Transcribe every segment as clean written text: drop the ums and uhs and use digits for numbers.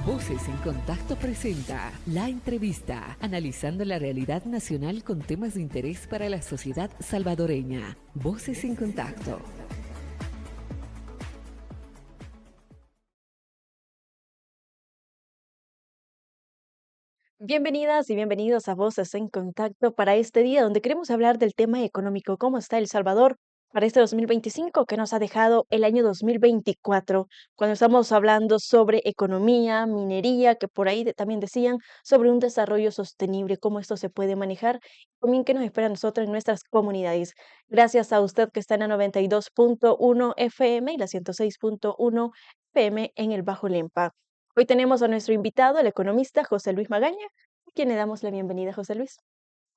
Voces en Contacto presenta La Entrevista, analizando la realidad nacional con temas de interés para la sociedad salvadoreña. Voces en Contacto. Bienvenidas y bienvenidos a Voces en Contacto para este día donde queremos hablar del tema económico, cómo está El Salvador para este 2025 que nos ha dejado el año 2024, cuando estamos hablando sobre economía, minería, que por ahí también decían sobre un desarrollo sostenible, cómo esto se puede manejar, también qué nos espera a nosotros en nuestras comunidades. Gracias a usted que está en la 92.1 FM y la 106.1 FM en el Bajo Lempa. Hoy tenemos a nuestro invitado, el economista José Luis Magaña, a quien le damos la bienvenida, José Luis.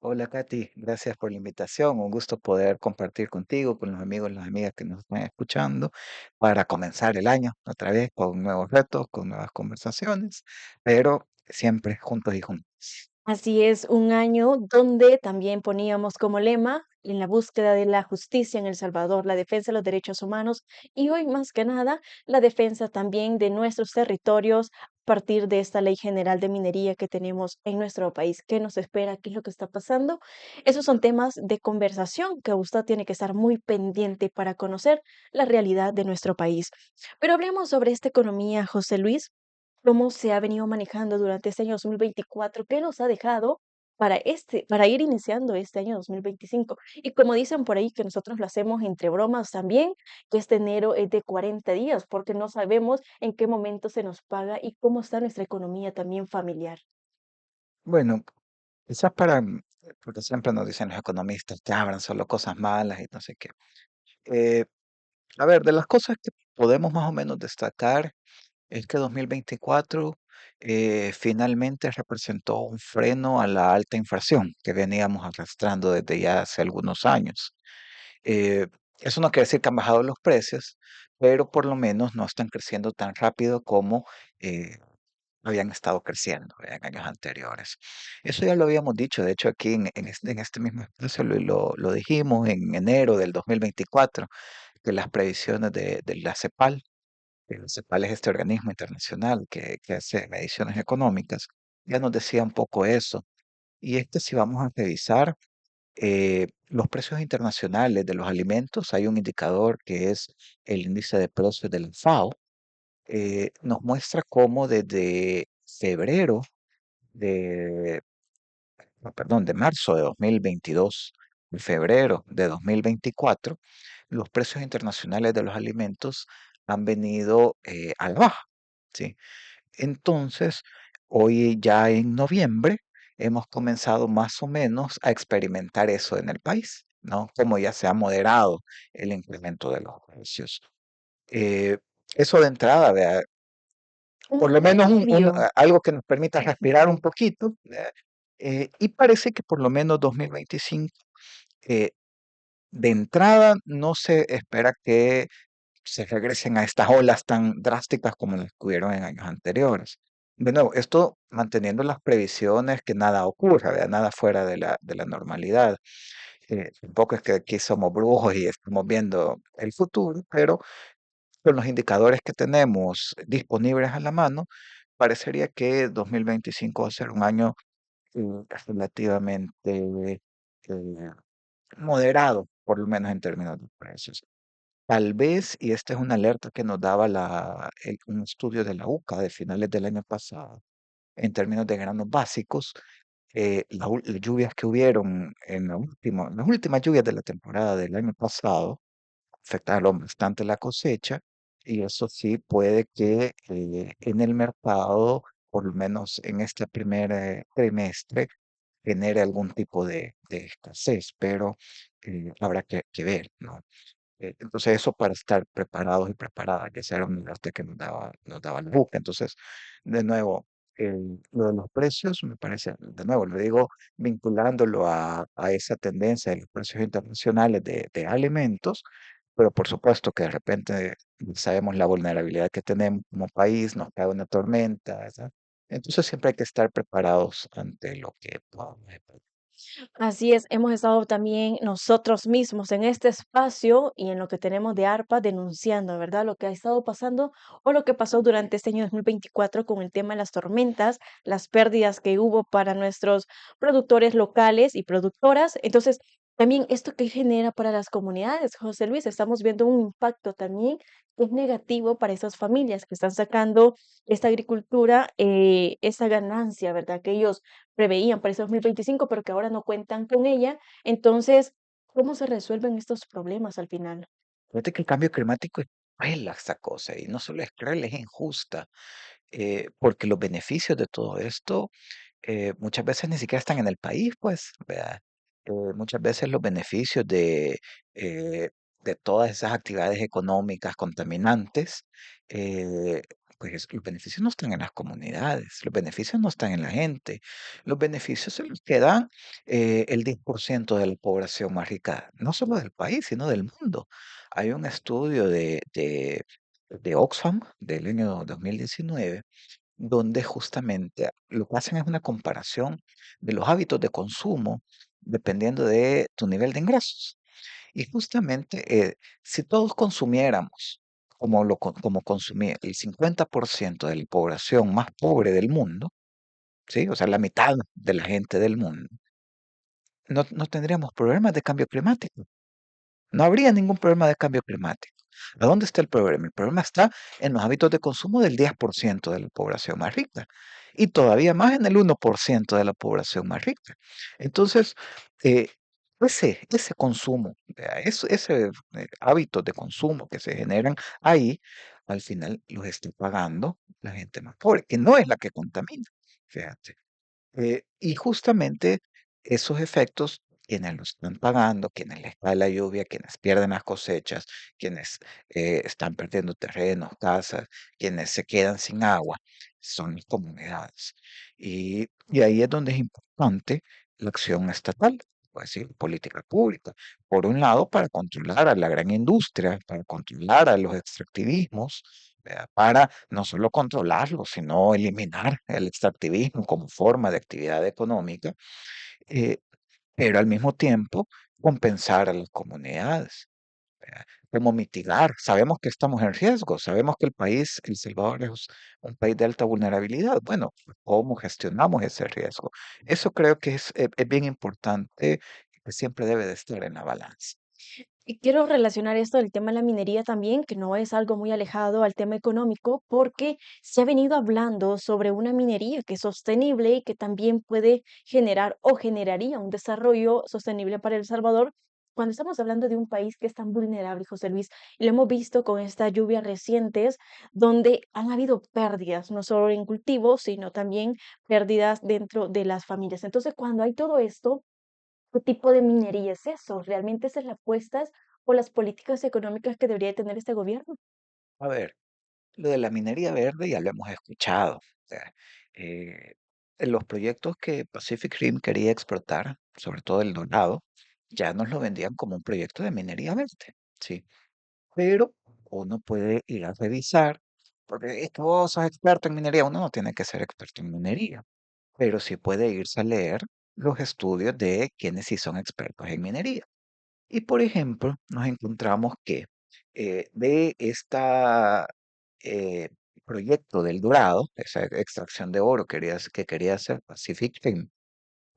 Hola Katy, gracias por la invitación. Un gusto poder compartir contigo, con los amigos y las amigas que nos están escuchando, para comenzar el año otra vez con nuevos retos, con nuevas conversaciones, pero siempre juntos y juntos. Así es, un año donde también poníamos como lema en la búsqueda de la justicia en El Salvador, la defensa de los derechos humanos y hoy más que nada la defensa también de nuestros territorios a partir de esta ley general de minería que tenemos en nuestro país. ¿Qué nos espera? ¿Qué es lo que está pasando? Esos son temas de conversación que usted tiene que estar muy pendiente para conocer la realidad de nuestro país. Pero hablemos sobre esta economía, José Luis. ¿Cómo se ha venido manejando durante este año 2024? ¿Qué nos ha dejado para ir iniciando este año 2025? Y como dicen por ahí que nosotros lo hacemos entre bromas también, que este enero es de 40 días, porque no sabemos en qué momento se nos paga y cómo está nuestra economía también familiar. Bueno, quizás porque siempre nos dicen los economistas que hablan solo cosas malas y no sé qué. Eh, a ver, de las cosas que podemos más o menos destacar es que 2024 finalmente representó un freno a la alta inflación que veníamos arrastrando desde ya hace algunos años. Eh, Eso no quiere decir que han bajado los precios, pero por lo menos no están creciendo tan rápido como eh, habían estado creciendo en años anteriores. Eso ya lo habíamos dicho, de hecho aquí en este mismo espacio lo dijimos en enero del 2024, que las previsiones de la CEPAL, el CEPAL es este organismo internacional que hace mediciones económicas, ya nos decía un poco eso. Y es que si vamos a revisar los precios internacionales de los alimentos, hay un indicador que es el índice de precios del FAO, nos muestra cómo desde febrero de, no, perdón, de marzo de 2022, y febrero de 2024, los precios internacionales de los alimentos han venido a la baja, ¿sí? Entonces, hoy ya en noviembre hemos comenzado más o menos a experimentar eso en el país, ¿no? Como ya se ha moderado el incremento de los precios. Eh, Eso de entrada, vea, por lo Un menos alivio. algo que nos permita respirar un poquito, y parece que por lo menos 2025, eh, de entrada no se espera que se regresen a estas olas tan drásticas como las que hubieron en años anteriores. De nuevo, esto manteniendo las previsiones que nada ocurra, ¿verdad? Nada fuera de la normalidad. Tampoco es que aquí somos brujos y estamos viendo el futuro, pero con los indicadores que tenemos disponibles a la mano, parecería que 2025 va a ser un año relativamente eh, moderado, por lo menos en términos de precios. Tal vez, y esta es una alerta que nos daba un estudio de la UCA de finales del año pasado, en términos de granos básicos, las lluvias que hubieron las últimas lluvias de la temporada del año pasado afectaron bastante la cosecha y eso sí puede que en el mercado, por lo menos en este primer trimestre, genere algún tipo de escasez, pero habrá que ver, ¿no? Entonces eso para estar preparados y preparadas, que esa era una parte que nos daba la UCA. Entonces, de nuevo, lo de los precios me parece, de nuevo, lo digo vinculándolo a esa tendencia de los precios internacionales de alimentos, pero por supuesto que de repente sabemos la vulnerabilidad que tenemos como país, nos cae una tormenta, ¿verdad? Entonces siempre hay que estar preparados ante lo que pueda. Así es, hemos estado también nosotros mismos en este espacio y en lo que tenemos de ARPA denunciando, ¿verdad? Lo que ha estado pasando o lo que pasó durante este año 2024 con el tema de las tormentas, las pérdidas que hubo para nuestros productores locales y productoras. Entonces, también esto que genera para las comunidades, José Luis, estamos viendo un impacto también que es negativo para esas familias que están sacando esta agricultura, esa ganancia, ¿verdad? Que ellos preveían para ese 2025, pero que ahora no cuentan con ella. Entonces, ¿cómo se resuelven estos problemas al final? Fíjate que el cambio climático es cruel esta cosa, y no solo es cruel, es injusta, porque los beneficios de todo esto muchas veces ni siquiera están en el país, pues, ¿verdad? Muchas veces los beneficios eh, de todas esas actividades económicas contaminantes, eh, pues los beneficios no están en las comunidades, los beneficios no están en la gente, los beneficios se los quedan el 10% de la población más rica, no solo del país, sino del mundo. Hay un estudio de Oxfam del año 2019 donde justamente lo que hacen es una comparación de los hábitos de consumo dependiendo de tu nivel de ingresos. Y justamente, si todos consumiéramos como consumía el 50% de la población más pobre del mundo, ¿sí? O sea, la mitad de la gente del mundo, no tendríamos problemas de cambio climático. No habría ningún problema de cambio climático. ¿A dónde está el problema? El problema está en los hábitos de consumo del 10% de la población más rica y todavía más en el 1% de la población más rica. Entonces, eh, ese consumo, ese hábitos de consumo que se generan ahí, al final los está pagando la gente más pobre, que no es la que contamina. Fíjate. Y justamente esos efectos, quienes los están pagando, quienes les cae la lluvia, quienes pierden las cosechas, quienes están perdiendo terrenos, casas, quienes se quedan sin agua, son las comunidades. Y ahí es donde es importante la acción estatal, es decir, política pública. Por un lado, para controlar a la gran industria, para controlar a los extractivismos, ¿verdad? Para no solo controlarlo, sino eliminar el extractivismo como forma de actividad económica, eh, pero al mismo tiempo compensar a las comunidades, ¿verdad? Como mitigar. Sabemos que estamos en riesgo, sabemos que el país, El Salvador, es un país de alta vulnerabilidad. Bueno, ¿cómo gestionamos ese riesgo? Eso creo que es bien importante, que siempre debe de estar en la balanza. Y quiero relacionar esto del tema de la minería también, que no es algo muy alejado al tema económico, porque se ha venido hablando sobre una minería que es sostenible y que también puede generar o generaría un desarrollo sostenible para El Salvador. Cuando estamos hablando de un país que es tan vulnerable, José Luis, y lo hemos visto con estas lluvias recientes, donde han habido pérdidas, no solo en cultivos, sino también pérdidas dentro de las familias. Entonces, cuando hay todo esto, ¿qué tipo de minería es eso? ¿Realmente esas las apuestas o las políticas económicas que debería tener este gobierno? A ver, lo de la minería verde ya lo hemos escuchado. O sea, eh, en los proyectos que Pacific Rim quería explotar, sobre todo el Dorado, ya nos lo vendían como un proyecto de minería verde, ¿sí? Pero uno puede ir a revisar, porque es que vos sos experto en minería, uno no tiene que ser experto en minería, pero sí puede irse a leer los estudios de quienes sí son expertos en minería. Y por ejemplo, nos encontramos que de esta eh, proyecto del Dorado, esa extracción de oro que quería hacer Pacific Rim,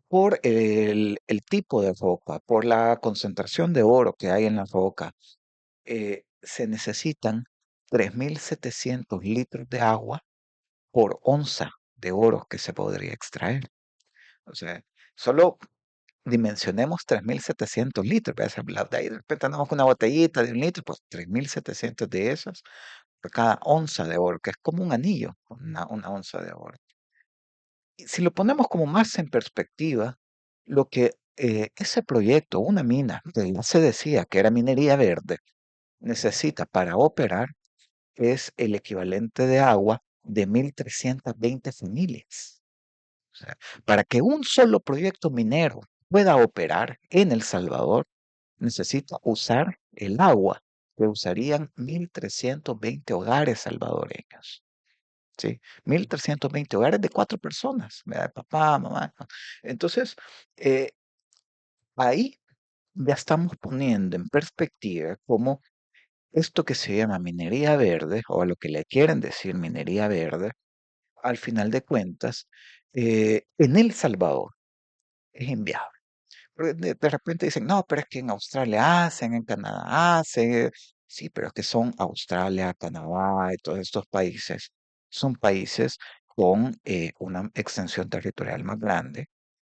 por el tipo de roca, por la concentración de oro que hay en la roca, se necesitan 3.700 litros de agua por onza de oro que se podría extraer. O sea, solo dimensionemos 3.700 litros. ¿Ves? De ahí de repente andamos con una botellita de 1 litro, pues 3.700 de esas por cada onza de oro, que es como un anillo, una onza de oro. Y si lo ponemos como más en perspectiva, lo que ese proyecto, una mina, que ya se decía que era minería verde, necesita para operar es el equivalente de agua de 1.320 familias. O sea, para que un solo proyecto minero pueda operar en El Salvador, necesita usar el agua que usarían 1.320 hogares salvadoreños. ¿Sí? 1.320 hogares de 4 personas, ¿verdad? Papá, mamá, ¿no? Entonces, eh, ahí ya estamos poniendo en perspectiva cómo esto que se llama minería verde, o a lo que le quieren decir minería verde, al final de cuentas, en El Salvador es inviable. Porque de repente dicen, no, pero es que en Australia hacen, en Canadá hacen. Sí, pero es que son Australia, Canadá y todos estos países. Son países con una extensión territorial más grande,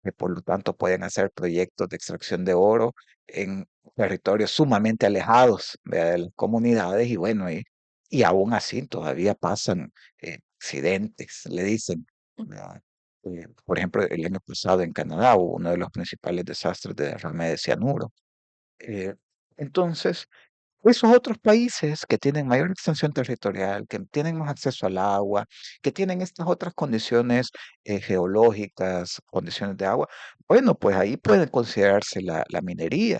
que por lo tanto pueden hacer proyectos de extracción de oro en territorios sumamente alejados, ¿verdad?, de las comunidades y bueno, y aún así todavía pasan accidentes, le dicen, ¿verdad? Por ejemplo, el año pasado en Canadá hubo uno de los principales desastres de derrame de cianuro. Eh, entonces, esos otros países que tienen mayor extensión territorial, que tienen más acceso al agua, que tienen estas otras condiciones geológicas, condiciones de agua, bueno, pues ahí puede considerarse la minería,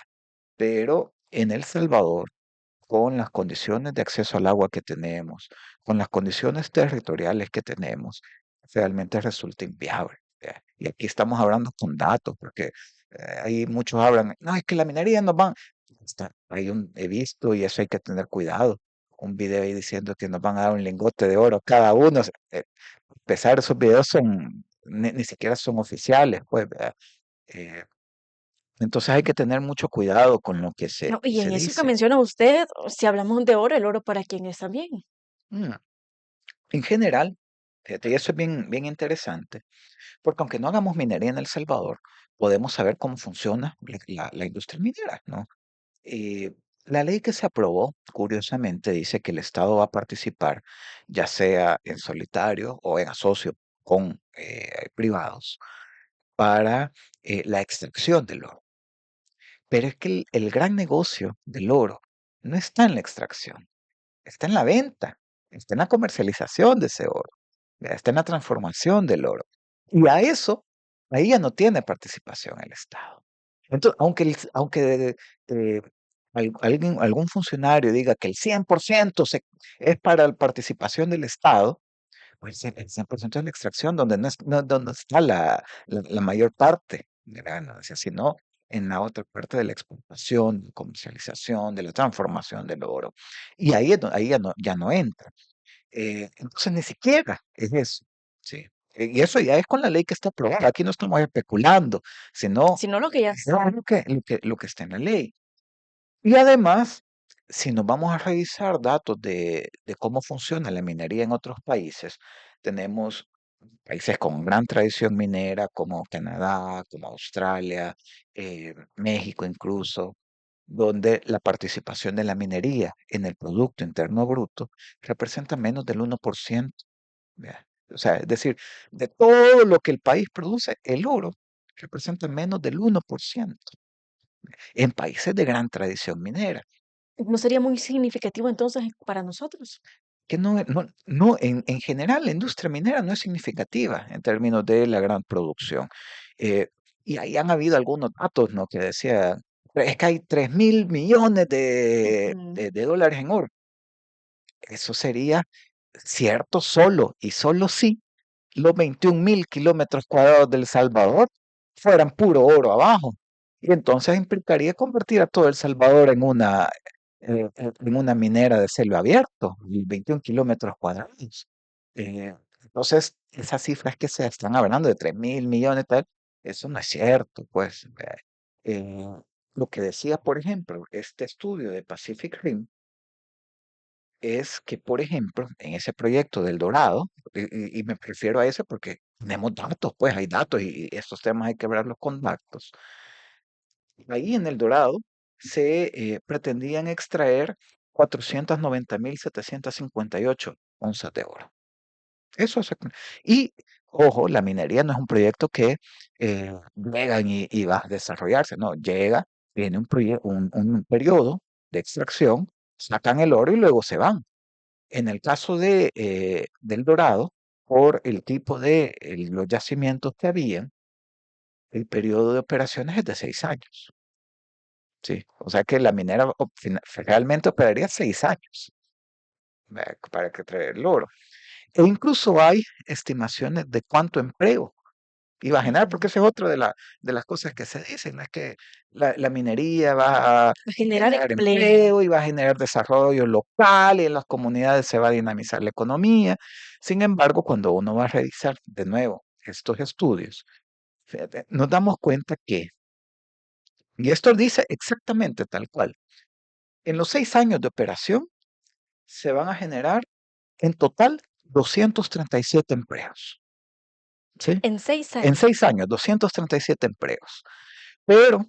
pero en El Salvador con las condiciones de acceso al agua que tenemos, con las condiciones territoriales que tenemos, realmente resulta inviable. ¿Ya? Y aquí estamos hablando con datos, porque ahí muchos hablan, no, es que la minería nos van, he visto y eso hay que tener cuidado. Un video ahí diciendo que nos van a dar un lingote de oro cada uno. A pesar de esos videos son, ni siquiera son oficiales, pues, ¿verdad? Eh, entonces hay que tener mucho cuidado con lo que No, y en se eso que dice. menciona usted, si hablamos de oro, ¿el oro para quién es también? Mm. En general, fíjate, y eso es bien, bien interesante, porque aunque no hagamos minería en El Salvador, podemos saber cómo funciona la industria minera, ¿no? Eh, la ley que se aprobó, curiosamente, dice que el Estado va a participar, ya sea en solitario o en asocio con privados, para la extracción del oro. Pero es que el gran negocio del oro no está en la extracción, está en la venta, está en la comercialización de ese oro, ¿verdad? Está en la transformación del oro. Y a eso, ahí ya no tiene participación el Estado. Entonces, aunque algún funcionario diga que el 100% es para la participación del Estado, pues el 100% es la extracción, donde no, donde está la mayor parte de la ganancia, sino en la otra parte de la exportación, comercialización, de la transformación del oro. Y ahí, ahí ya no entra. Entonces, ni siquiera es eso. ¿Sí? Y eso ya es con la ley que está aprobada. Aquí no estamos especulando, sino Sino lo que ya es está. lo que está en la ley. Y además, si nos vamos a revisar datos de cómo funciona la minería en otros países, tenemos países con gran tradición minera como Canadá, como Australia, México incluso, donde la participación de la minería en el Producto Interno Bruto representa menos del 1%. ¿Vea? O sea, es decir, de todo lo que el país produce, el oro representa menos del 1% en países de gran tradición minera. ¿No sería muy significativo entonces para nosotros? Que no, en general la industria minera no es significativa en términos de la gran producción. Eh, y ahí han habido algunos datos, ¿no? Que decía, es que hay 3.000 millones Ujú. de dólares en oro. Eso sería cierto solo y solo si los 21.000 kilómetros cuadrados del Salvador fueran puro oro abajo. Y entonces implicaría convertir a todo El Salvador en una minera de cielo abierto, y 21 kilómetros cuadrados. Entonces, esas cifras que se están hablando de 3.000 millones, tal, eso no es cierto, pues. Eh, lo que decía, por ejemplo, este estudio de Pacific Rim, es que, por ejemplo, en ese proyecto del Dorado, y me refiero a ese porque tenemos datos, pues hay datos y estos temas hay que verlos con datos. Ahí en el Dorado se pretendían extraer 490.758 onzas de oro. Eso es. Y, ojo, la minería no es un proyecto que llegan y va a desarrollarse, no, llega, tiene un periodo de extracción, sacan el oro y luego se van. En el caso del Dorado, por el tipo de los yacimientos que habían, el periodo de operaciones es de 6 años. ¿Sí? O sea que la minera realmente operaría 6 años para que traer el oro. E incluso hay estimaciones de cuánto empleo Y va a generar, porque Ujú. esa es otra de las cosas que se dicen, ¿no? Es que la minería va a A generar generar empleo. empleo y va a generar desarrollo local y en las comunidades se va a dinamizar la economía. Sin embargo, cuando uno va a revisar de nuevo estos estudios, fíjate, nos damos cuenta que, y esto dice exactamente tal cual, en los 6 años de operación se van a generar en total 237 empleos, ¿sí? En 6 En años. 6 años, 237 empleos. Pero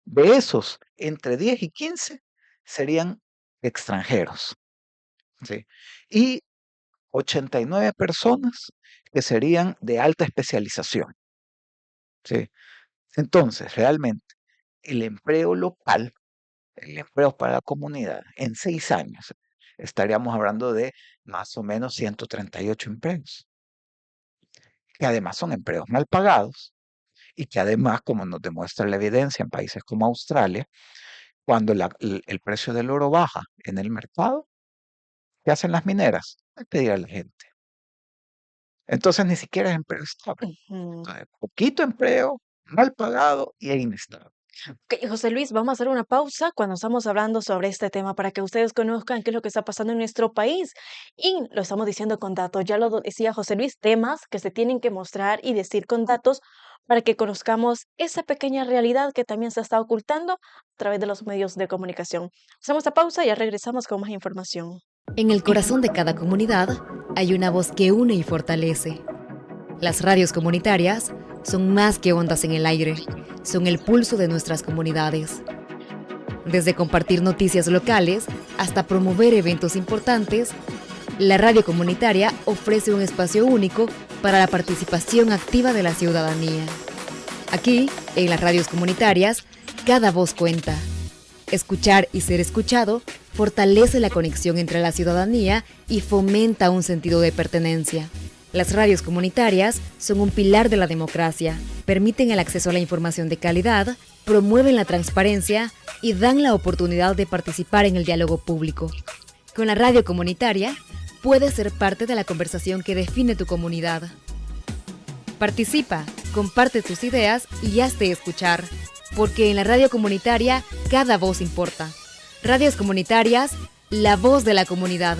de esos, entre 10 y 15 serían extranjeros, ¿sí? Y 89 personas que serían de alta especialización, ¿sí? Entonces, realmente, el empleo local, el empleo para la comunidad, en 6 años, estaríamos hablando de más o menos 138 empleos, que además son empleos mal pagados y que además, como nos demuestra la evidencia en países como Australia, cuando el precio del oro baja en el mercado, ¿qué hacen las mineras? Despedir a la gente. Entonces ni siquiera es empleo estable. Ujú. Entonces, poquito empleo, mal pagado y inestable. Ok, José Luis, vamos a hacer una pausa cuando estamos hablando sobre este tema para que ustedes conozcan qué es lo que está pasando en nuestro país. Y lo estamos diciendo con datos. Ya lo decía José Luis, temas que se tienen que mostrar y decir con datos para que conozcamos esa pequeña realidad que también se está ocultando a través de los medios de comunicación. Hacemos esta pausa y ya regresamos con más información. En el corazón de cada comunidad hay una voz que une y fortalece. Las radios comunitarias son más que ondas en el aire, son el pulso de nuestras comunidades. Desde compartir noticias locales hasta promover eventos importantes, la radio comunitaria ofrece un espacio único para la participación activa de la ciudadanía. Aquí, en las radios comunitarias, cada voz cuenta. Escuchar y ser escuchado fortalece la conexión entre la ciudadanía y fomenta un sentido de pertenencia. Las radios comunitarias son un pilar de la democracia, permiten el acceso a la información de calidad, promueven la transparencia y dan la oportunidad de participar en el diálogo público. Con la radio comunitaria, puedes ser parte de la conversación que define tu comunidad. Participa, comparte tus ideas y hazte escuchar, porque en la radio comunitaria cada voz importa. Radios comunitarias, la voz de la comunidad.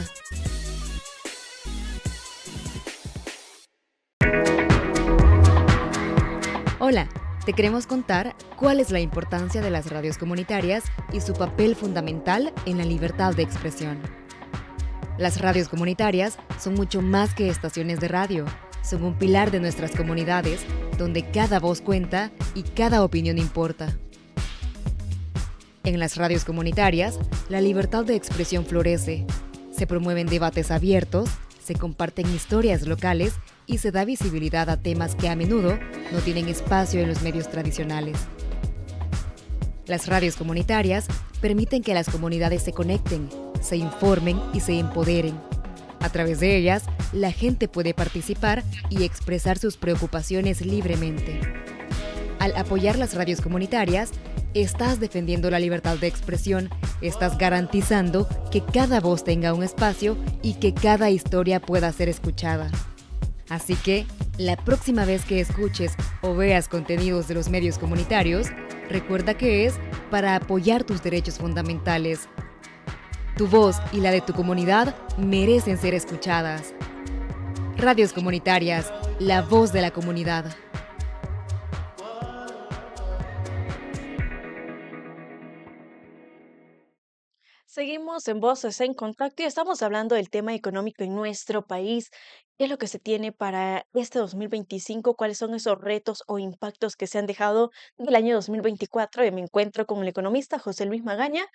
Hola, te queremos contar cuál es la importancia de las radios comunitarias y su papel fundamental en la libertad de expresión. Las radios comunitarias son mucho más que estaciones de radio. Son un pilar de nuestras comunidades, donde cada voz cuenta y cada opinión importa. En las radios comunitarias, la libertad de expresión florece. Se promueven debates abiertos, se comparten historias locales y se da visibilidad a temas que a menudo no tienen espacio en los medios tradicionales. Las radios comunitarias permiten que las comunidades se conecten, se informen y se empoderen. A través de ellas, la gente puede participar y expresar sus preocupaciones libremente. Al apoyar las radios comunitarias, estás defendiendo la libertad de expresión, estás garantizando que cada voz tenga un espacio y que cada historia pueda ser escuchada. Así que, la próxima vez que escuches o veas contenidos de los medios comunitarios, recuerda que es para apoyar tus derechos fundamentales. Tu voz y la de tu comunidad merecen ser escuchadas. Radios comunitarias, la voz de la comunidad. Seguimos en Voces en Contacto y estamos hablando del tema económico en nuestro país. ¿Qué es lo que se tiene para este 2025? ¿Cuáles son esos retos o impactos que se han dejado del año 2024? Y me encuentro con el economista José Luis Magaña,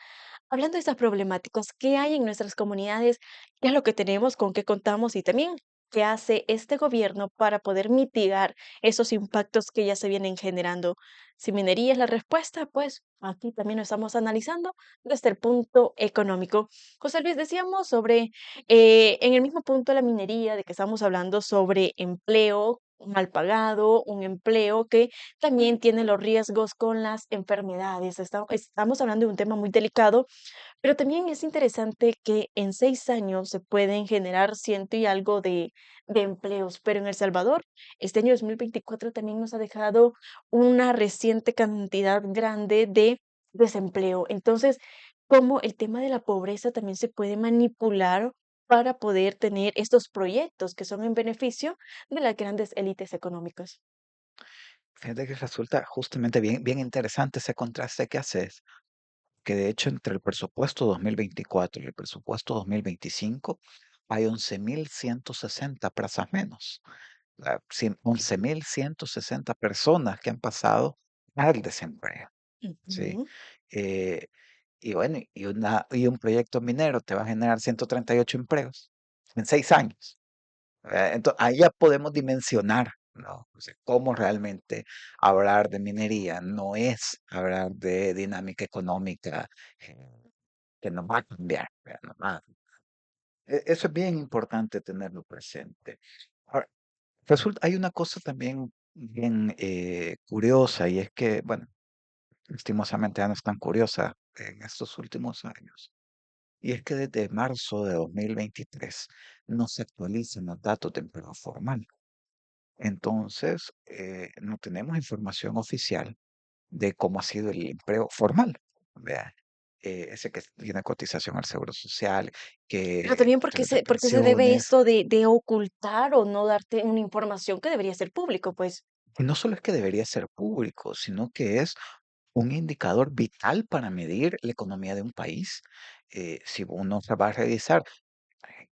hablando de estas problemáticas, ¿qué hay en nuestras comunidades? ¿Qué es lo que tenemos? ¿Con qué contamos? Y también, ¿qué hace este gobierno para poder mitigar esos impactos que ya se vienen generando? Si minería es la respuesta, pues aquí también lo estamos analizando desde el punto económico. José Luis, decíamos sobre, en el mismo punto de la minería, de que estamos hablando sobre empleo, mal pagado, un empleo que también tiene los riesgos con las enfermedades. Estamos hablando de un tema muy delicado, pero también es interesante que en 6 años se pueden generar ciento y algo de empleos, pero en El Salvador, este año 2024 también nos ha dejado una reciente cantidad grande de desempleo. Entonces, cómo el tema de la pobreza también se puede manipular para poder tener estos proyectos que son en beneficio de las grandes élites económicas. Fíjate que resulta justamente bien interesante ese contraste que haces, que de hecho entre el presupuesto 2024 y el presupuesto 2025 hay 11.160 plazas menos. 11.160 personas que han pasado al desempleo, ¿sí? Ujú. Eh, y bueno, y un proyecto minero te va a generar 138 empleos en 6 años. Entonces, ahí ya podemos dimensionar, ¿no? O sea, cómo realmente hablar de minería no es hablar de dinámica económica eh, que nos va a cambiar, ¿verdad? Eso es bien importante tenerlo presente. Ahora, hay una cosa también bien curiosa y es que, bueno, lastimosamente ya no es tan curiosa en estos últimos años. Y es que desde marzo de 2023 no se actualizan los datos de empleo formal. Entonces, no tenemos información oficial de cómo ha sido el empleo formal. Vea, ese que tiene cotización al Seguro Social, Pero que también, tiene por qué se debe pensiones. esto de ocultar o no darte una información que debería ser público? Pues, Y no solo es que debería ser público, sino que es un indicador vital para medir la economía de un país. Si uno se va a revisar,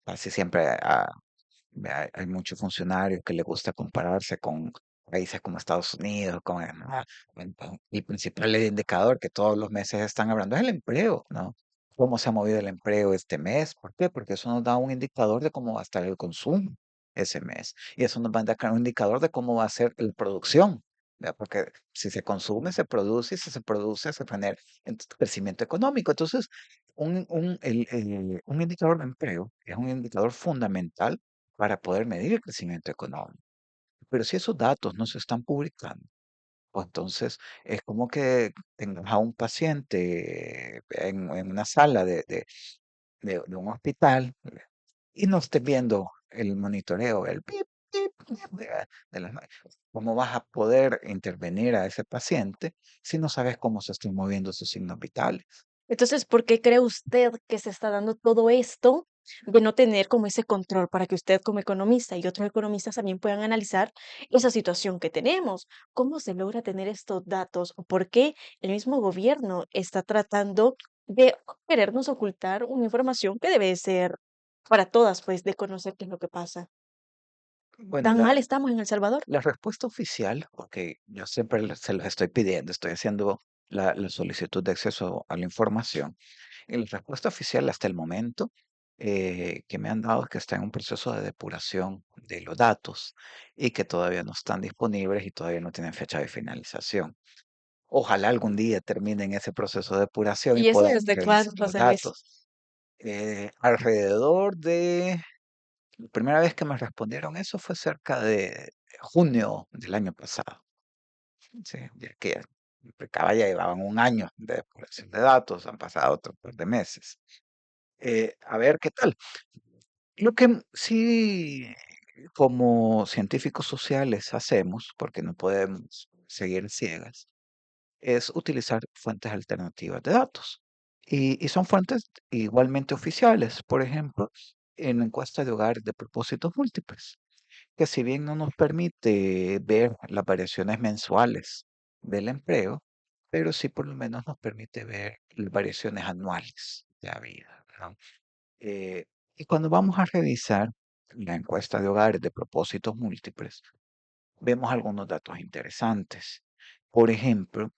casi siempre hay muchos funcionarios que les gusta compararse con países como Estados Unidos, bueno, el principal indicador que todos los meses están hablando es el empleo, ¿no? ¿Cómo se ha movido el empleo este mes? ¿Por qué? Porque eso nos da un indicador de cómo va a estar el consumo ese mes. Y eso nos va a dar un indicador de cómo va a ser la producción, ¿verdad? Porque si se consume, se produce, y si se produce, se genera crecimiento económico. Entonces, un indicador de empleo es un indicador fundamental para poder medir el crecimiento económico. Pero si esos datos no se están publicando, pues entonces es como que tengas a un paciente en una sala de un hospital y no estés viendo el monitoreo, el pip, pip, pip de las ¿Cómo vas a poder intervenir a ese paciente si no sabes cómo se están moviendo sus signos vitales? entonces, ¿por qué cree usted que se está dando todo esto de no tener como ese control para que usted como economista y otros economistas también puedan analizar esa situación que tenemos? ¿Cómo se logra tener estos datos o por qué el mismo gobierno está tratando de querernos ocultar una información que debe ser para todas, pues, de conocer qué es lo que pasa? Bueno, ¿Tan mal estamos en El Salvador? la respuesta oficial, porque yo siempre se los estoy pidiendo, estoy haciendo la solicitud de acceso a la información. Y la respuesta oficial hasta el momento que me han dado es que está en un proceso de depuración de los datos y que todavía no están disponibles y todavía no tienen fecha de finalización. Ojalá algún día terminen ese proceso de depuración y ¿Y eso podamos desde revisar cuándo los hacen eso? datos. Alrededor de la primera vez que me respondieron eso fue cerca de junio del año pasado. Sí, ya que ya llevaban un año de depuración de datos, han pasado otro par de meses. A ver qué tal. Lo que sí, como científicos sociales hacemos, porque no podemos seguir ciegas, es utilizar fuentes alternativas de datos. Y son fuentes igualmente oficiales. Por ejemplo, en la encuesta de hogares de propósitos múltiples, que si bien no nos permite ver las variaciones mensuales del empleo, pero sí por lo menos nos permite ver las variaciones anuales de la vida, ¿no? Eh, y cuando vamos a revisar la encuesta de hogares de propósitos múltiples, vemos algunos datos interesantes. Por ejemplo,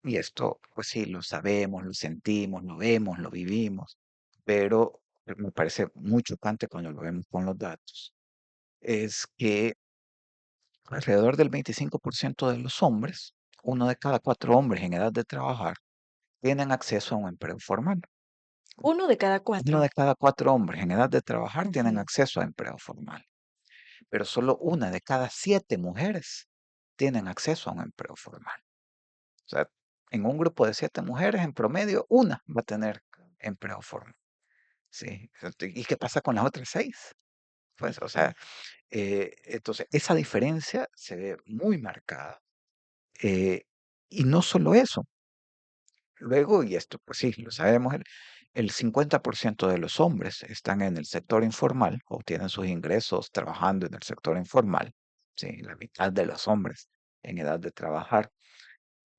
y esto, pues sí, lo sabemos, lo sentimos, lo vemos, lo vivimos, pero me parece muy chocante cuando lo vemos con los datos, es que alrededor del 25% de los hombres, uno de cada 4 hombres en edad de trabajar, tienen acceso a un empleo formal. Uno de cada Uno 4. de cada 4 hombres en edad de trabajar tienen Ujú. acceso a empleo formal. pero solo una de cada 7 mujeres tienen acceso a un empleo formal. O sea, en un grupo de 7 mujeres, en promedio, una va a tener empleo formal. Sí. ¿Y qué pasa con las otras 6? Pues, o sea, entonces esa diferencia se ve muy marcada. Eh, y no solo eso, luego, y esto pues sí, lo sabemos, el 50% de los hombres están en el sector informal o tienen sus ingresos trabajando en el sector informal. Sí, la mitad de los hombres en edad de trabajar.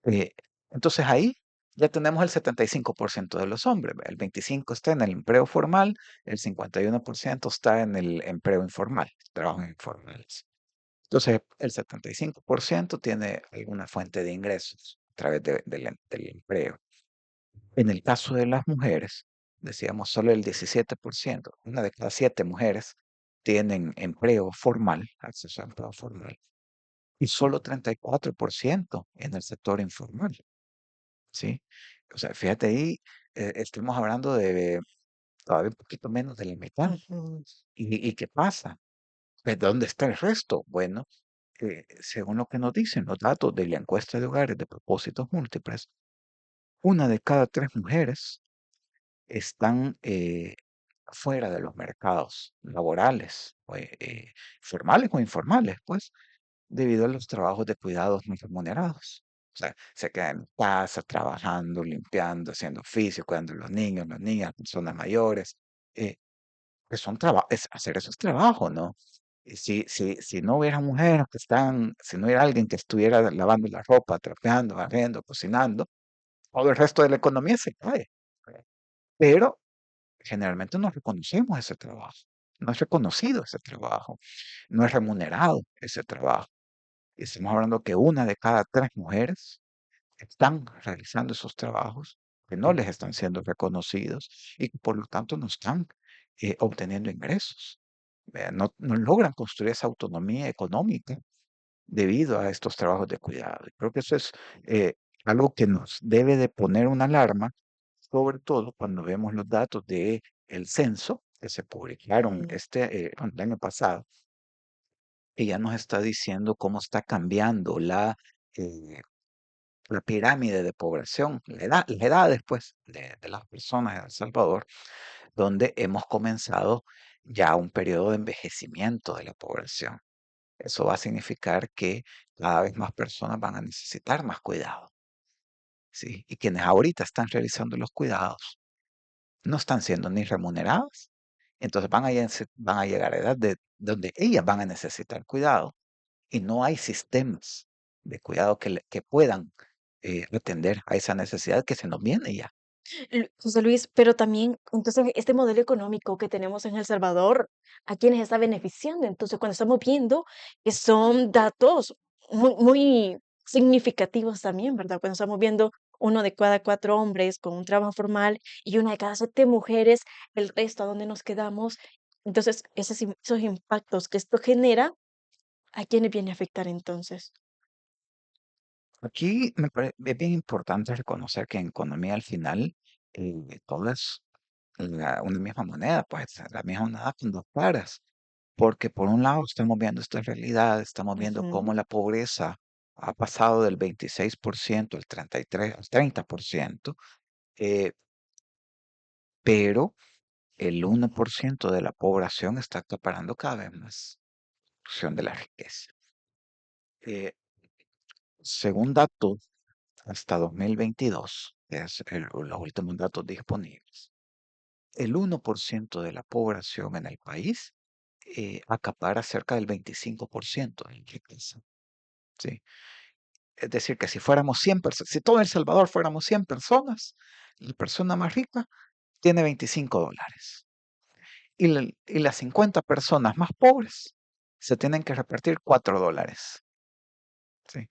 Eh, entonces ahí ya tenemos el 75% de los hombres. El 25% está en el empleo formal, el 51% está en el empleo informal, trabajos informales. Entonces, el 75% tiene alguna fuente de ingresos a través del empleo. En el caso de las mujeres, decíamos solo el 17%, una de cada 7 mujeres tienen empleo formal, acceso a empleo formal, y solo 34% en el sector informal, ¿sí? O sea, fíjate ahí, estamos hablando de todavía un poquito menos de la mitad. Ujú. ¿Y qué pasa? Pues, ¿dónde está el resto? Bueno, según lo que nos dicen los datos de la encuesta de hogares de propósitos múltiples, una de cada 3 mujeres están fuera de los mercados laborales, formales o informales, pues, debido a los trabajos de cuidados no remunerados. O sea, se quedan en casa trabajando, limpiando, haciendo oficio, cuidando a los niños, las niñas, personas mayores. eh, que son es hacer eso es trabajo, ¿no? Y si no hubiera mujeres que están, si no hubiera alguien que estuviera lavando la ropa, trapeando, barriendo, cocinando, todo el resto de la economía se cae. Pero generalmente no reconocemos ese trabajo. No es reconocido ese trabajo. No es remunerado ese trabajo. Y estamos hablando que una de cada 3 mujeres están realizando esos trabajos que no les están siendo reconocidos y que por lo tanto no están obteniendo ingresos. No logran construir esa autonomía económica debido a estos trabajos de cuidado. Y creo que eso es eh, algo que nos debe de poner una alarma, sobre todo cuando vemos los datos de el censo que se publicaron Mm. el año pasado, que ya nos está diciendo cómo está cambiando eh, la pirámide de población, las edades pues, de las personas en El Salvador, donde hemos comenzado ya un periodo de envejecimiento de la población. Eso va a significar que cada vez más personas van a necesitar más cuidado, ¿sí? Y quienes ahorita están realizando los cuidados no están siendo ni remuneradas. Entonces van a llegar a edad de donde ellas van a necesitar cuidado y no hay sistemas de cuidado que puedan atender a esa necesidad que se nos viene ya. José Luis, pero también, entonces, este modelo económico que tenemos en El Salvador, ¿a quiénes está beneficiando? Entonces, cuando estamos viendo que son datos muy significativos también, ¿verdad? Cuando estamos viendo uno de cada 4 hombres con un trabajo formal y una de cada 7 mujeres, el resto, ¿a dónde nos quedamos? Entonces, esos impactos que esto genera, ¿a quiénes viene a afectar entonces? Aquí es bien importante reconocer que en economía al final todo es una misma moneda, pues la misma moneda con dos caras. Porque por un lado estamos viendo esta realidad, estamos viendo cómo Ujú. la pobreza ha pasado del 26% al 33, al 30%, eh, pero el 1% de la población está acaparando cada vez más porción de la riqueza. Eh, según datos hasta 2022, que es los últimos datos disponibles, el 1% de la población en el país acapara cerca del 25% de la riqueza. ¿Sí? Es decir, que si fuéramos 100 personas, si todo El Salvador fuéramos 100 personas, la persona más rica tiene $25. Y las 50 personas más pobres se tienen que repartir $4. ¿Sí?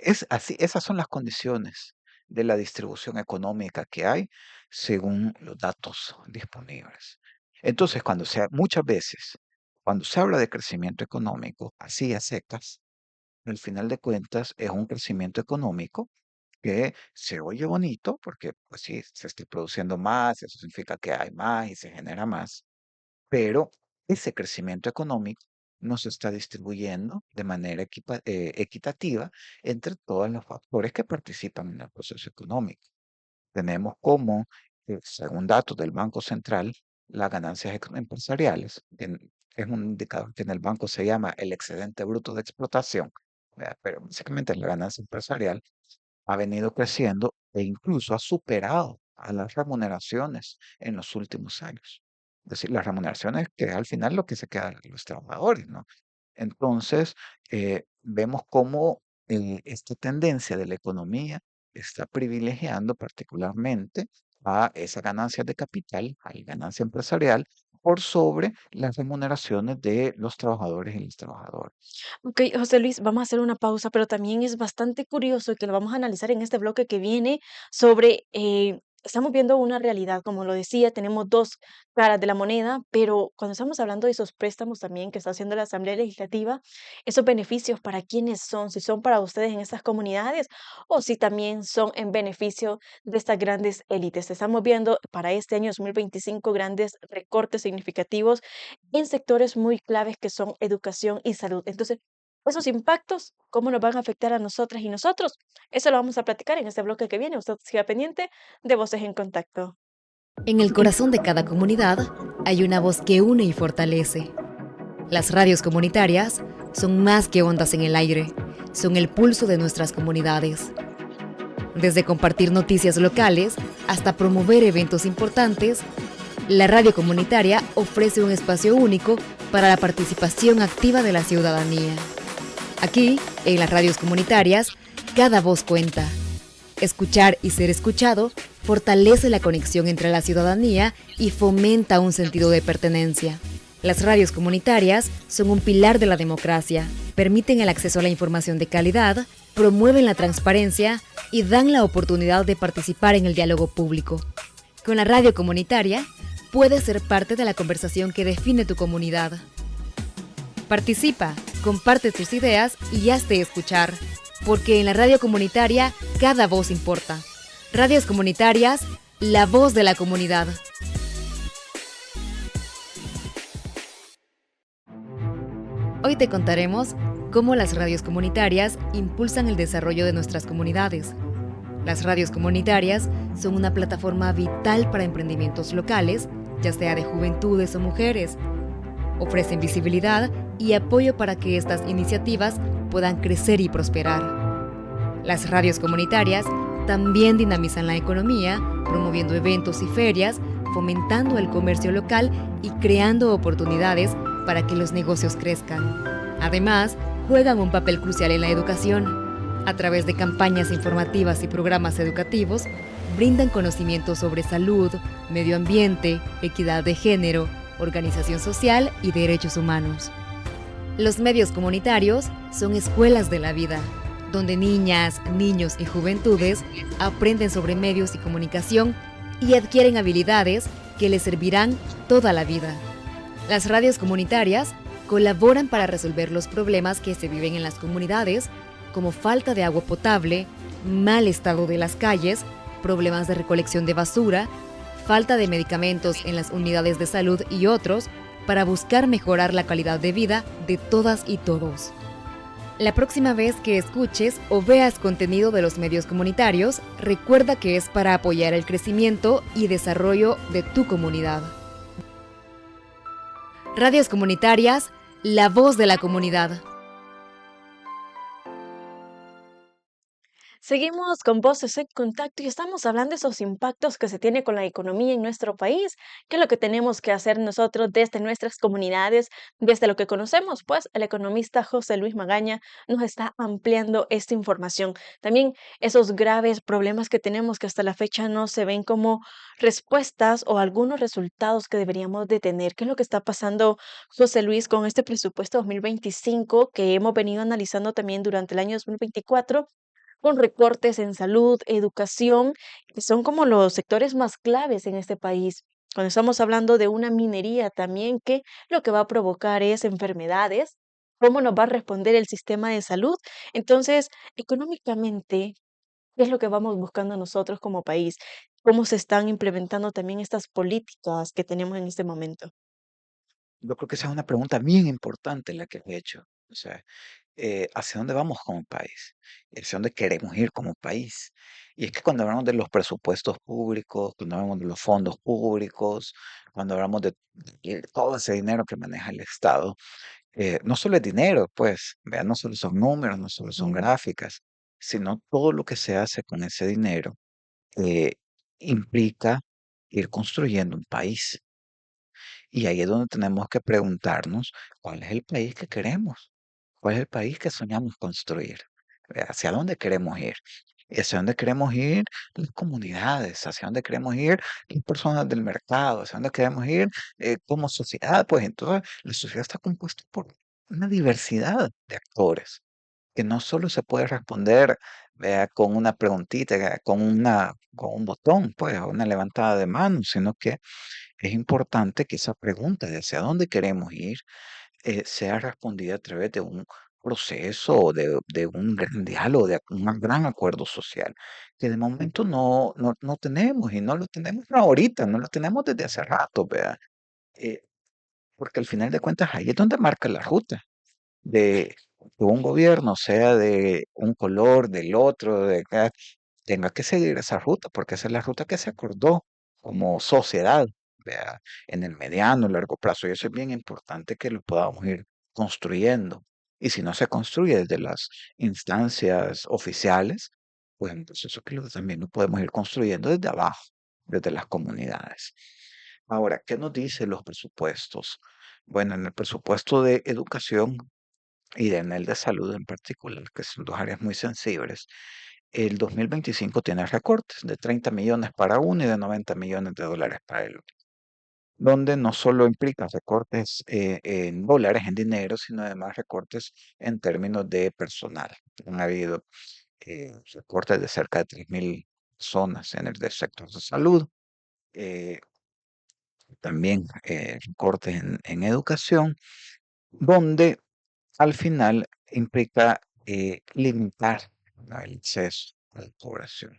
Es así, esas son las condiciones de la distribución económica que hay según los datos disponibles. Entonces, muchas veces, cuando se habla de crecimiento económico, así a secas, al final de cuentas es un crecimiento económico que se oye bonito porque, pues sí, se está produciendo más, eso significa que hay más y se genera más, pero ese crecimiento económico no se está distribuyendo de manera equitativa entre todos los factores que participan en el proceso económico. Tenemos como, según datos del Banco Central, las ganancias empresariales, es un indicador que en el banco se llama el excedente bruto de explotación, ¿verdad? Pero básicamente la ganancia empresarial ha venido creciendo e incluso ha superado a las remuneraciones en los últimos años. Es decir, las remuneraciones que al final lo que se queda de los trabajadores, ¿no? Entonces, vemos cómo esta tendencia de la economía está privilegiando particularmente a esas ganancias de capital, a la ganancia empresarial, por sobre las remuneraciones de los trabajadores y las trabajadoras. Ok, José Luis, vamos a hacer una pausa, pero también es bastante curioso y que lo vamos a analizar en este bloque que viene sobre, estamos viendo una realidad, como lo decía, tenemos dos caras de la moneda, pero cuando estamos hablando de esos préstamos también que está haciendo la Asamblea Legislativa, esos beneficios para quiénes son, si son para ustedes en estas comunidades o si también son en beneficio de estas grandes élites. Estamos viendo para este año 2025 grandes recortes significativos en sectores muy claves que son educación y salud. Entonces, esos impactos, ¿cómo nos van a afectar a nosotras y nosotros? Eso lo vamos a platicar en este bloque que viene. Usted siga pendiente de Voces en Contacto. En el corazón de cada comunidad hay una voz que une y fortalece. Las radios comunitarias son más que ondas en el aire, son el pulso de nuestras comunidades. Desde compartir noticias locales hasta promover eventos importantes, la radio comunitaria ofrece un espacio único para la participación activa de la ciudadanía. Aquí, en las radios comunitarias, cada voz cuenta. Escuchar y ser escuchado fortalece la conexión entre la ciudadanía y fomenta un sentido de pertenencia. Las radios comunitarias son un pilar de la democracia, permiten el acceso a la información de calidad, promueven la transparencia y dan la oportunidad de participar en el diálogo público. Con la radio comunitaria, puedes ser parte de la conversación que define tu comunidad. Participa, comparte tus ideas y hazte escuchar, porque en la radio comunitaria cada voz importa. Radios comunitarias, la voz de la comunidad. Hoy te contaremos cómo las radios comunitarias impulsan el desarrollo de nuestras comunidades. Las radios comunitarias son una plataforma vital para emprendimientos locales, ya sea de juventudes o mujeres. Ofrecen visibilidad y apoyo para que estas iniciativas puedan crecer y prosperar. Las radios comunitarias también dinamizan la economía, promoviendo eventos y ferias, fomentando el comercio local y creando oportunidades para que los negocios crezcan. Además, juegan un papel crucial en la educación. A través de campañas informativas y programas educativos, brindan conocimientos sobre salud, medio ambiente, equidad de género, organización social y derechos humanos. Los medios comunitarios son escuelas de la vida, donde niñas, niños y juventudes aprenden sobre medios y comunicación y adquieren habilidades que les servirán toda la vida. Las radios comunitarias colaboran para resolver los problemas que se viven en las comunidades, como falta de agua potable, mal estado de las calles, problemas de recolección de basura, falta de medicamentos en las unidades de salud y otros, para buscar mejorar la calidad de vida de todas y todos. La próxima vez que escuches o veas contenido de los medios comunitarios, recuerda que es para apoyar el crecimiento y desarrollo de tu comunidad. Radios comunitarias, la voz de la comunidad. Seguimos con Voces en Contacto y estamos hablando de esos impactos que se tiene con la economía en nuestro país, qué es lo que tenemos que hacer nosotros desde nuestras comunidades, desde lo que conocemos, pues el economista José Luis Magaña nos está ampliando esta información. También esos graves problemas que tenemos que hasta la fecha no se ven como respuestas o algunos resultados que deberíamos de tener. ¿Qué es lo que está pasando, José Luis, con este presupuesto 2025 que hemos venido analizando también durante el año 2024? Con recortes en salud, educación, que son como los sectores más claves en este país. Cuando estamos hablando de una minería también, que lo que va a provocar es enfermedades, cómo nos va a responder el sistema de salud. Entonces, económicamente, ¿qué es lo que vamos buscando nosotros como país? ¿Cómo se están implementando también estas políticas que tenemos en este momento? Yo creo que esa es una pregunta bien importante la que has hecho. O sea, ¿hacia dónde vamos como país? ¿Y hacia dónde queremos ir como país? Y es que cuando hablamos de los presupuestos públicos, cuando hablamos de los fondos públicos, cuando hablamos de todo ese dinero que maneja el Estado, no solo es dinero, pues, vean, no solo son números, no solo son Mm. gráficas, sino todo lo que se hace con ese dinero eh, implica ir construyendo un país. Y ahí es donde tenemos que preguntarnos cuál es el país que queremos, cuál es el país que soñamos construir, hacia dónde queremos ir. Y hacia dónde queremos ir las comunidades, hacia dónde queremos ir las personas del mercado, hacia dónde queremos ir como sociedad. Pues entonces la sociedad está compuesta por una diversidad de actores que no solo se puede responder, vea, con una preguntita, con un botón, pues, o una levantada de manos, sino que es importante que esa pregunta de hacia dónde queremos ir sea respondida a través de un proceso o de un gran diálogo, de un gran acuerdo social, que de momento no tenemos y no lo tenemos ahorita, no lo tenemos desde hace rato, ¿verdad? Eh, Porque al final de cuentas ahí es donde marca la ruta de que un gobierno, sea de un color, del otro, tenga que seguir esa ruta, porque esa es la ruta que se acordó como sociedad, vea, en el mediano, largo plazo. Y eso es bien importante que lo podamos ir construyendo. Y si no se construye desde las instancias oficiales, pues entonces eso que también lo podemos ir construyendo desde abajo, desde las comunidades. Ahora, ¿qué nos dicen los presupuestos? Bueno, en el presupuesto de educación y en el de salud en particular, que son dos áreas muy sensibles, el 2025 tiene recortes de 30 millones para uno y de 90 millones de dólares para el otro, donde no solo implica recortes en dólares, en dinero, sino además recortes en términos de personal. Han habido recortes de cerca de 3.000 personas en el del sector de salud, eh, también recortes en educación, donde al final implica limitar, ¿no?, el acceso a la población.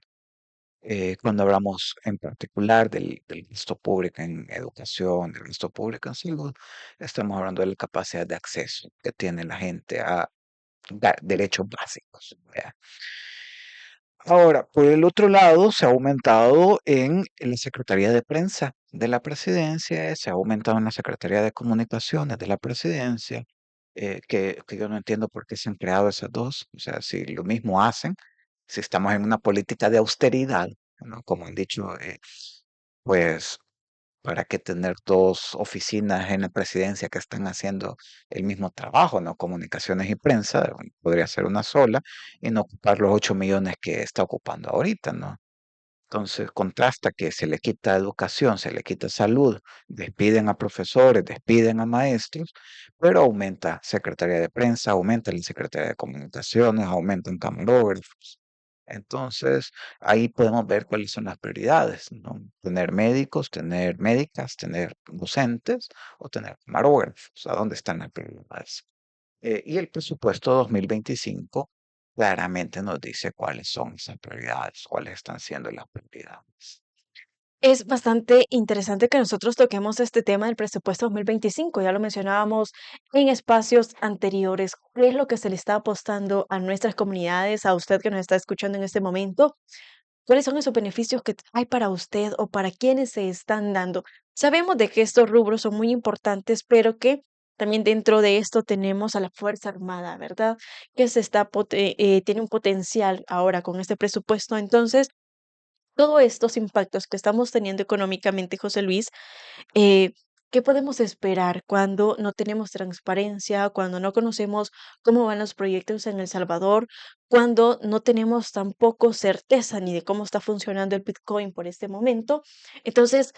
Cuando hablamos en particular del gasto público en educación, del gasto público en salud, estamos hablando de la capacidad de acceso que tiene la gente a derechos básicos, ¿verdad? Ahora, por el otro lado, se ha aumentado en la Secretaría de Prensa de la Presidencia, se ha aumentado en la Secretaría de Comunicaciones de la Presidencia, que yo no entiendo por qué se han creado esas dos, o sea, si lo mismo hacen, si estamos en una política de austeridad, ¿no? Como han dicho, pues ¿para qué tener dos oficinas en la presidencia que están haciendo el mismo trabajo, ¿no? Comunicaciones y prensa, podría ser una sola y no ocupar los 8 millones que está ocupando ahorita, ¿no? Entonces, contrasta que se le quita educación, se le quita salud, despiden a profesores, despiden a maestros, pero aumenta Secretaría de Prensa, aumenta la Secretaría de Comunicaciones, aumentan camarógrafos. Entonces, ahí podemos ver cuáles son las prioridades, ¿no? Tener médicos, tener médicas, tener docentes o tener camarógrafos. ¿A dónde están las prioridades? Y el presupuesto 2025 claramente nos dice cuáles son esas prioridades, cuáles están siendo las prioridades. Es bastante interesante que nosotros toquemos este tema del presupuesto 2025. Ya lo mencionábamos en espacios anteriores. ¿Qué es lo que se le está apostando a nuestras comunidades, a usted que nos está escuchando en este momento? ¿Cuáles son esos beneficios que hay para usted o para quienes se están dando? Sabemos de que estos rubros son muy importantes, pero que también dentro de esto tenemos a la Fuerza Armada, ¿verdad? Que tiene un potencial ahora con este presupuesto. Entonces, todos estos impactos que estamos teniendo económicamente, José Luis, eh, ¿qué podemos esperar cuando no tenemos transparencia, cuando no conocemos cómo van los proyectos en El Salvador, cuando no tenemos tampoco certeza ni de cómo está funcionando el Bitcoin por este momento? Entonces,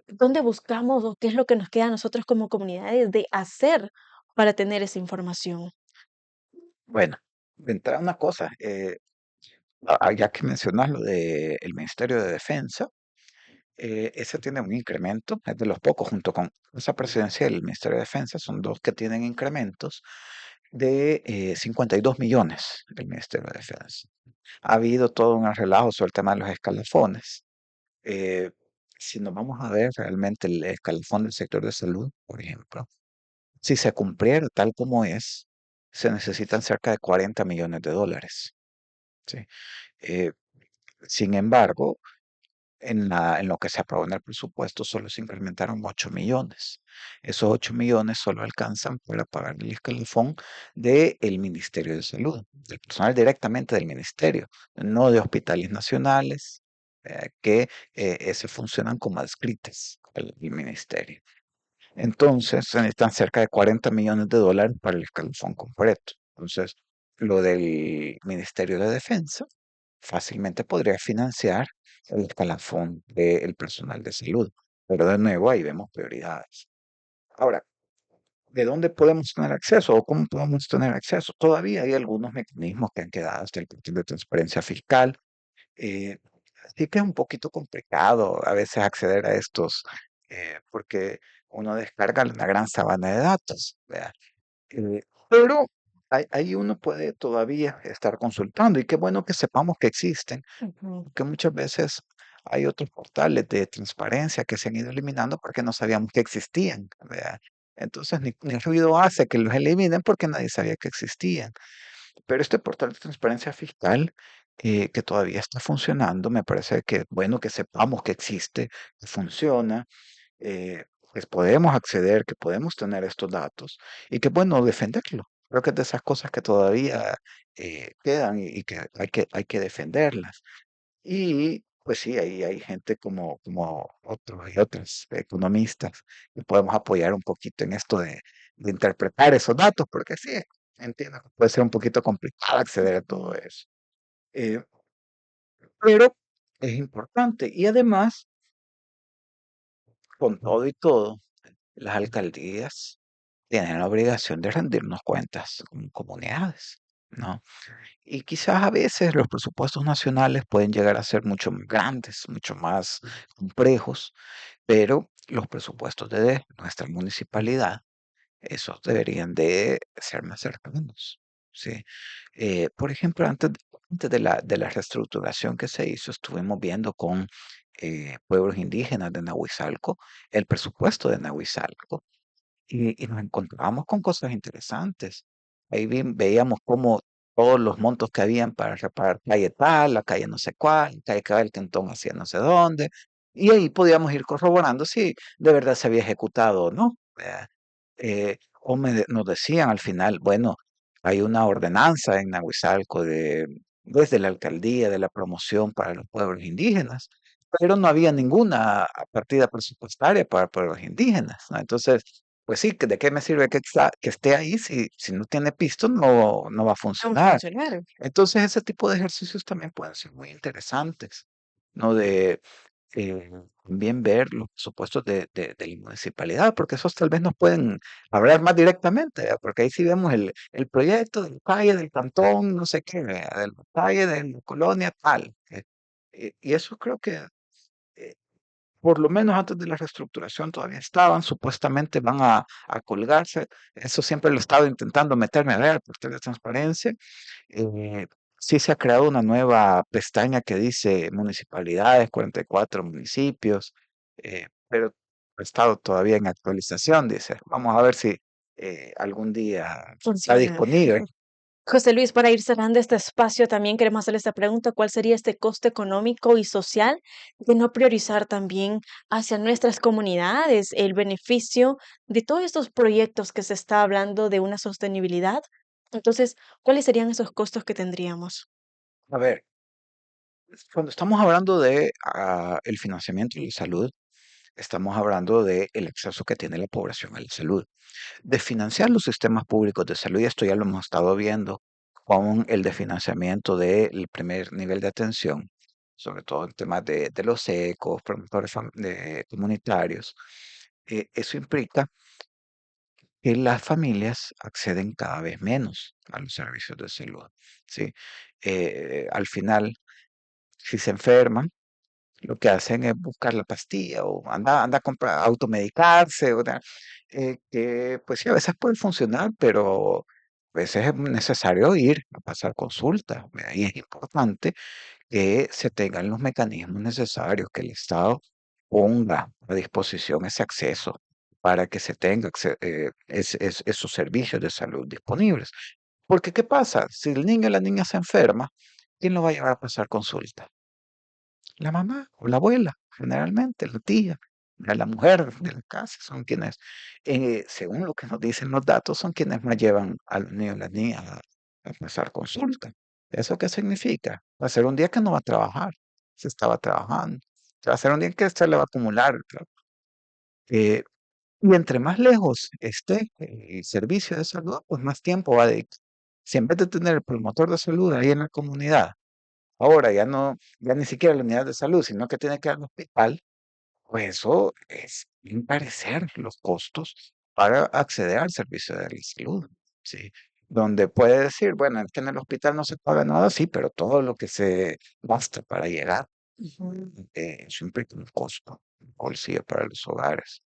¿dónde buscamos o qué es lo que nos queda a nosotros como comunidades de hacer para tener esa información? Bueno, de entrada una cosa, ya que mencionas lo del Ministerio de Defensa, ese tiene un incremento, es de los pocos, junto con esa presidencia del Ministerio de Defensa, son dos que tienen incrementos de 52 millones del Ministerio de Defensa. Ha habido todo un relajo sobre el tema de los escalafones. Eh, si nos vamos a ver realmente el escalafón del sector de salud, por ejemplo, Si se cumpliera tal como es, se necesitan cerca de 40 millones de dólares. ¿Sí? Eh, Sin embargo, en lo que se aprobó en el presupuesto solo se incrementaron 8 millones. Esos 8 millones solo alcanzan para pagar el escalafón del Ministerio de Salud, del personal directamente del ministerio, no de hospitales nacionales, que ese funcionan como adscritas al ministerio. Entonces, se necesitan cerca de 40 millones de dólares para el escalafón completo. Entonces, lo del Ministerio de Defensa fácilmente podría financiar el escalafón del personal de salud. Pero de nuevo, ahí vemos prioridades. Ahora, ¿de dónde podemos tener acceso o cómo podemos tener acceso? Todavía hay algunos mecanismos que han quedado hasta el punto de transparencia fiscal. eh, Así que es un poquito complicado a veces acceder a estos, porque uno descarga una gran sabana de datos, ¿verdad? Pero ahí uno puede todavía estar consultando y qué bueno que sepamos que existen, Ujú. porque muchas veces hay otros portales de transparencia que se han ido eliminando porque no sabíamos que existían, ¿verdad? Entonces ni ruido hace que los eliminen porque nadie sabía que existían. Pero este portal de transparencia fiscal, que todavía está funcionando, me parece que bueno que sepamos que existe, que funciona, pues podemos acceder, que podemos tener estos datos y que bueno defenderlo. Creo que es de esas cosas que todavía quedan y que hay que defenderlas. Y pues sí, ahí hay gente como otros y otras economistas que podemos apoyar un poquito en esto de interpretar esos datos, porque sí, entiendo que puede ser un poquito complicado acceder a todo Ujú. eso. Eh, pero es importante. Y además, con todo y todo, las alcaldías tienen la obligación de rendirnos cuentas como comunidades, ¿no? Y quizás a veces los presupuestos nacionales pueden llegar a ser mucho más grandes, mucho más complejos, pero los presupuestos de nuestra municipalidad, esos deberían de ser más cercanos, ¿sí? Por ejemplo, antes de la reestructuración que se hizo, estuvimos viendo con pueblos indígenas de Nahuizalco el presupuesto de Nahuizalco y nos encontrábamos con cosas interesantes. Ahí veíamos cómo todos los montos que habían para reparar calle tal, la calle no sé cuál, calle que va el cantón hacia no sé dónde, y ahí podíamos ir corroborando si de verdad se había ejecutado o no. ¿Verdad? Nos decían al final, bueno, hay una ordenanza en Nahuizalco desde la alcaldía de la promoción para los pueblos indígenas, pero no había ninguna partida presupuestaria para pueblos indígenas, ¿no? Entonces, pues sí, ¿de qué me sirve que esté ahí si no tiene pisto, no va a No va a funcionar? funcionar. Entonces, ese tipo de ejercicios también pueden ser muy interesantes, ¿no? De también ver los presupuestos de la municipalidad, porque esos tal vez nos pueden hablar más directamente, ¿verdad? Porque ahí sí vemos el proyecto del calle del cantón, no sé qué, ¿verdad? Del calle de la colonia tal. Y eso creo que eh, por lo menos antes de la reestructuración todavía estaban, supuestamente van a colgarse. Eso siempre lo he estado intentando meterme a ver, por de transparencia. Eh, sí se ha creado una nueva pestaña que dice municipalidades, 44 municipios, pero ha estado todavía en actualización, dice. Vamos a ver si algún día está Funciona. disponible. José Luis, para ir cerrando este espacio, también queremos hacerle esta pregunta: ¿cuál sería este costo económico y social de no priorizar también hacia nuestras comunidades el beneficio de todos estos proyectos que se está hablando de una sostenibilidad? Entonces, ¿cuáles serían esos costos que tendríamos? A ver, cuando estamos hablando de el financiamiento y la salud, estamos hablando de el acceso que tiene la población a la salud. De financiar los sistemas públicos de salud, y esto ya lo hemos estado viendo con el de financiamiento del primer nivel de atención, sobre todo en temas de los ECOs, promotores comunitarios. Eso implica que las familias acceden cada vez menos a los servicios de salud, ¿sí? Al final, si se enferman, lo que hacen es buscar la pastilla o anda a comprar, automedicarse, o que pues sí, a veces puede funcionar, pero a veces es necesario ir a pasar consulta, ¿verdad? Y es importante que se tengan los mecanismos necesarios, que el Estado ponga a disposición ese acceso. para que se tenga esos servicios de salud disponibles. Porque, ¿qué pasa? Si el niño o la niña se enferma, ¿quién lo va a llevar a pasar consulta? La mamá o la abuela, generalmente, la tía, la mujer de la casa, son quienes, según lo que nos dicen los datos, son quienes más llevan a los niños y las niñas a pasar consulta. ¿Eso qué significa? Va a ser un día que no va a trabajar, se estaba trabajando. Va a ser un día que se le va a acumular el trabajo. Eh, y entre más lejos esté el servicio de salud, pues más tiempo va a dedicar. Si en vez de tener el promotor de salud ahí en la comunidad, ahora ya no, ya ni siquiera la unidad de salud, sino que tiene que ir al hospital, pues eso es encarecer los costos para acceder al servicio de la salud, ¿sí? Donde puede decir, bueno, es que en el hospital no se paga nada, sí, pero todo lo que se gasta para llegar, eso implica un costo, un bolsillo para los hogares.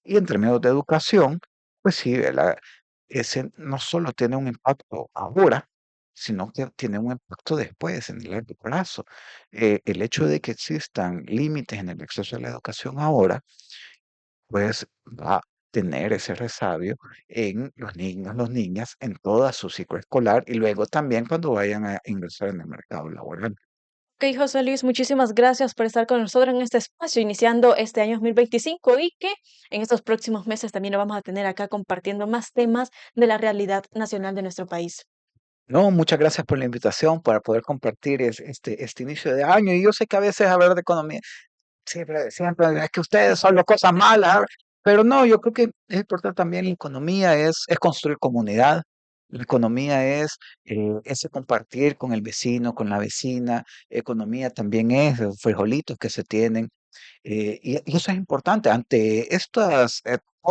Y en términos de educación, pues sí, ese no solo tiene un impacto ahora, sino que tiene un impacto después, en el largo plazo. El hecho de que existan límites en el acceso a la educación ahora, pues va a tener ese resabio en los niños, las niñas, en toda su ciclo escolar y luego también cuando vayan a ingresar en el mercado laboral. Ok, José Luis, muchísimas gracias por estar con nosotros en este espacio, iniciando este año 2025 y que en estos próximos meses también lo vamos a tener acá compartiendo más temas de la realidad nacional de nuestro país. No, muchas gracias por la invitación para poder compartir este inicio de año. Y yo sé que a veces hablar de economía siempre es que ustedes son las cosas malas, ¿verdad? Pero no, yo creo que es importante también la economía, es construir comunidad. La economía es ese compartir con el vecino, con la vecina. Economía también es los frijolitos que se tienen. Y eso es importante ante todos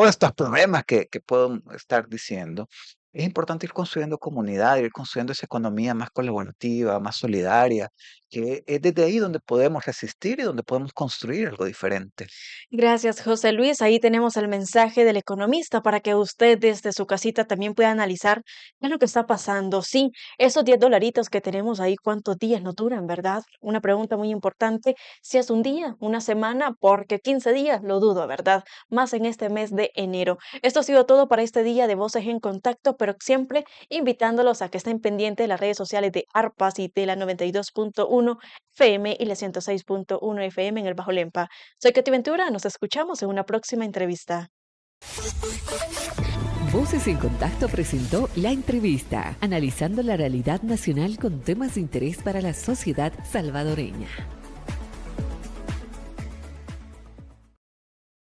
estos problemas que puedo estar diciendo. Es importante ir construyendo comunidad, ir construyendo esa economía más colaborativa, más solidaria, que es desde ahí donde podemos resistir y donde podemos construir algo diferente. Gracias, José Luis. Ahí tenemos el mensaje del economista para que usted desde su casita también pueda analizar qué es lo que está pasando. Sí, esos 10 dolaritos que tenemos ahí, ¿cuántos días nos duran, verdad? Una pregunta muy importante, si es un día, una semana, porque 15 días lo dudo, ¿verdad? Más en este mes de enero. Esto ha sido todo para este día de Voces en Contacto, pero siempre invitándolos a que estén pendientes de las redes sociales de ARPAS y de la 92.1 FM y la 106.1 FM en el Bajo Lempa. Soy Katy Ventura, nos escuchamos en una próxima entrevista. Voces en Contacto presentó La Entrevista, analizando la realidad nacional con temas de interés para la sociedad salvadoreña.